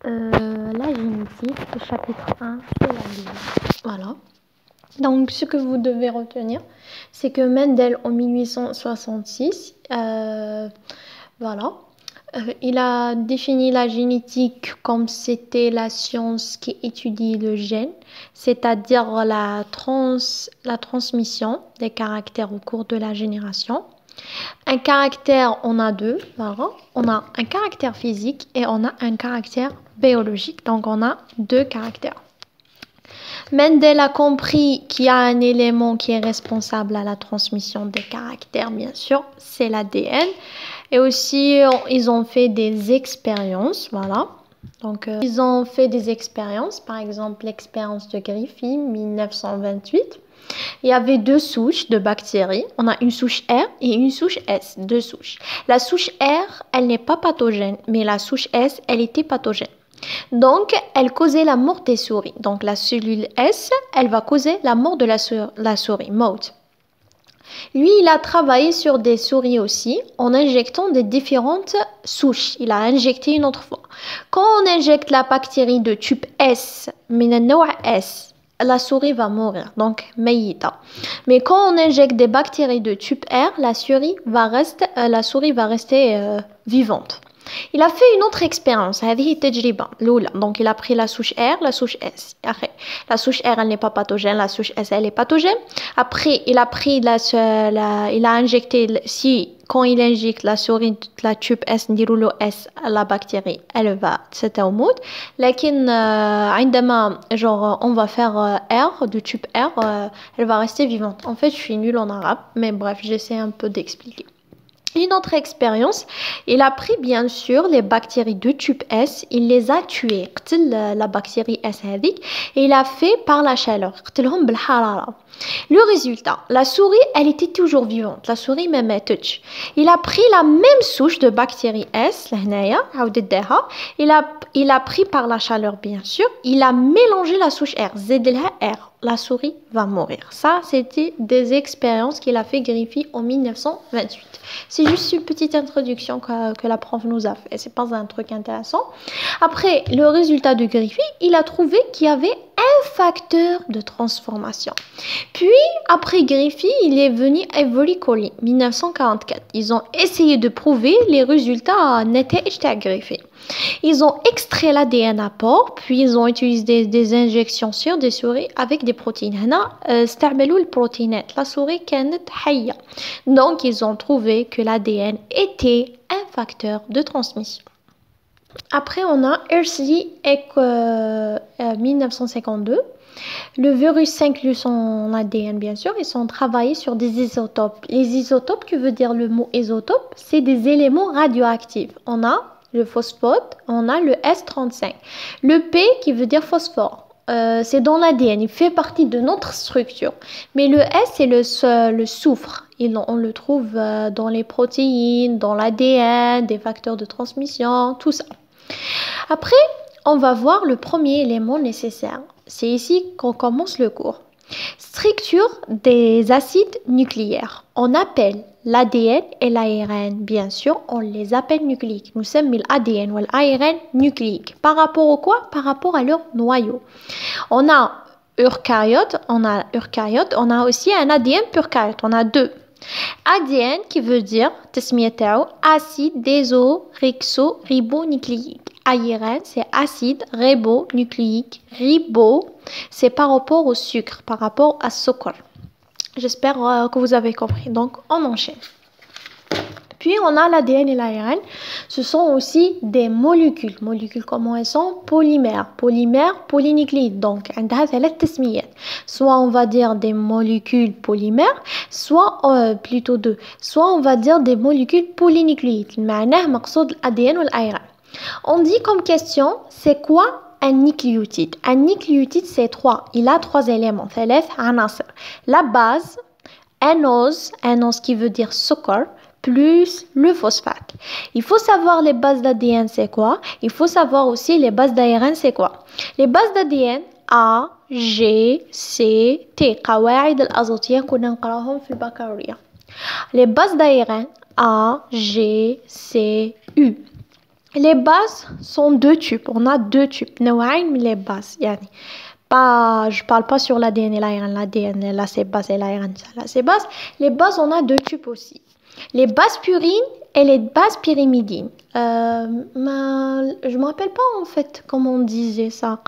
La génétique, le chapitre 1 sur la vie. Voilà. Donc, ce que vous devez retenir, c'est que Mendel, en 1866, il a défini la génétique comme c'était la science qui étudie le gène, c'est-à-dire la transmission des caractères au cours de la génération. Un caractère, on a deux, voilà. On a un caractère physique et on a un caractère biologique. Donc, on a deux caractères. Mendel a compris qu'il y a un élément qui est responsable à la transmission des caractères, bien sûr, c'est l'ADN. Et aussi, ils ont fait des expériences, voilà. Donc, ils ont fait des expériences, par exemple l'expérience de Griffith, 1928. Il y avait deux souches de bactéries. On a une souche R et une souche S, deux souches. La souche R, elle n'est pas pathogène, mais la souche S, elle était pathogène. Donc, elle causait la mort des souris. Donc, la cellule S, elle va causer la mort de la souris, mort. Lui, il a travaillé sur des souris aussi en injectant des différentes souches. Il a injecté une autre fois. Quand on injecte la bactérie de type S, S, la souris va mourir, donc mayita. Mais quand on injecte des bactéries de type R, la souris va rester vivante. Il a fait une autre expérience, donc il a pris la souche R, la souche S. Après, la souche R, elle n'est pas pathogène, la souche S, elle est pathogène. Après, il a injecté, quand il injecte la souris de la type S, la bactérie, elle va s'éteindre. Lakin, on va faire R, de type R, elle va rester vivante. En fait, je suis nulle en arabe, mais bref, j'essaie un peu d'expliquer. Une autre expérience, il a pris bien sûr les bactéries de type S, il les a tuées, la bactérie S et il a fait par la chaleur. Le résultat, la souris, elle était toujours vivante, la souris même touch. Il a pris la même souche de bactérie S, il a pris par la chaleur bien sûr, il a mélangé la souche R, R. La souris va mourir. Ça, c'était des expériences qu'il a fait Griffith en 1928. C'est juste une petite introduction que la prof nous a fait. C'est pas un truc intéressant. Après, le résultat de Griffith, il a trouvé qu'il y avait un facteur de transformation. Puis, après Griffith, il est venu Avery Colley, 1944. Ils ont essayé de prouver les résultats n'étaient à Griffith. Ils ont extrait l'ADN à port, puis ils ont utilisé des injections sur des souris avec des protéines. استعملوا البروتينات. La souris كانت حية. Donc ils ont trouvé que l'ADN était un facteur de transmission. Après on a Hershey et 1952. Le virus inclut son ADN, bien sûr. Ils ont travaillé sur des isotopes. Les isotopes, que veut dire le mot isotope? C'est des éléments radioactifs. On a le phosphore, on a le S35. Le P qui veut dire phosphore, c'est dans l'ADN, il fait partie de notre structure. Mais le S, c'est le soufre. On le trouve dans les protéines, dans l'ADN, des facteurs de transmission, tout ça. Après, on va voir le premier élément nécessaire. C'est ici qu'on commence le cours. Structure des acides nucléaires. On appelle l'ADN et l'ARN, bien sûr, on les appelle nucléiques. Nous sommes l'ADN ou l'ARN nucléique. Par rapport au quoi? Par rapport à leur noyau. On a eucaryote, on a aussi un ADN prokaryote. On a deux. ADN qui veut dire acide désoxyribonucléique. ARN, c'est acide ribonucléique. Ribo, c'est par rapport au sucre, par rapport à sucre. J'espère que vous avez compris. Donc, on enchaîne. Puis, on a l'ADN et l'ARN. Ce sont aussi des molécules. Molécules, comment elles sont? Polymères. Polymères, polynucléides. Donc, soit on va dire des molécules polymères, soit plutôt deux. Soit on va dire des molécules polynucléides. l'ADN ou l'ARN. On dit comme question, c'est quoi un nucléotide? Un nucléotide, c'est trois. Il a trois éléments. La base, anose qui veut dire sucre, plus le phosphate. Il faut savoir les bases d'ADN, c'est quoi? Il faut savoir aussi les bases d'ARN, c'est quoi? Les bases d'ADN, A, G, C, T. قواعد الأزوتية كنا نقراهم في البكالوريا. Les bases d'ARN, A, G, C, U. Les bases sont deux types. On a deux types. نوعين من les bases. يعني pas, je parle pas sur l'ADN et l'ARN. L'ADN, là c'est base et l'ARN, là c'est base. Les bases, on a deux types aussi. Les bases purines et les bases pyrimidines. Je me rappelle pas en fait comment on disait ça.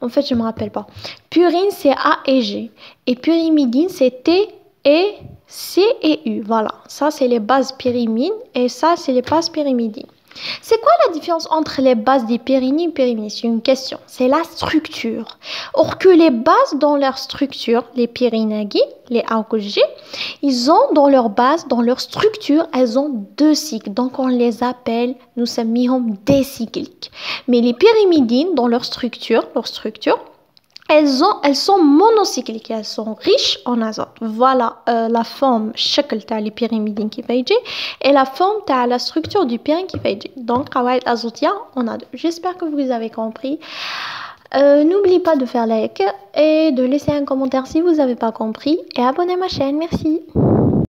En fait, je me rappelle pas. Purine, c'est A et G. Et pyrimidine, c'est T et C et U. Voilà. Ça, c'est les bases pyrimines et ça, c'est les bases pyrimidines. C'est quoi la différence entre les bases des pyrimidines et pyrimidines? C'est une question. C'est la structure. Or que les bases dans leur structure, les pyrinagi, les AOG, ils ont dans leur base, dans leur structure, elles ont deux cycles. Donc on les appelle, nous sommes décycliques. Mais les pyrimidines, dans leur structure, elles sont monocycliques, elles sont riches en azote. Voilà la forme, شكل تاع les pyrimidines qui va يجي et la forme تاع la structure du pyrine qui va يجي. Donc قواعد azotia, on a deux. J'espère que vous avez compris. N'oubliez pas de faire like et de laisser un commentaire si vous n'avez pas compris et abonnez à ma chaîne. Merci.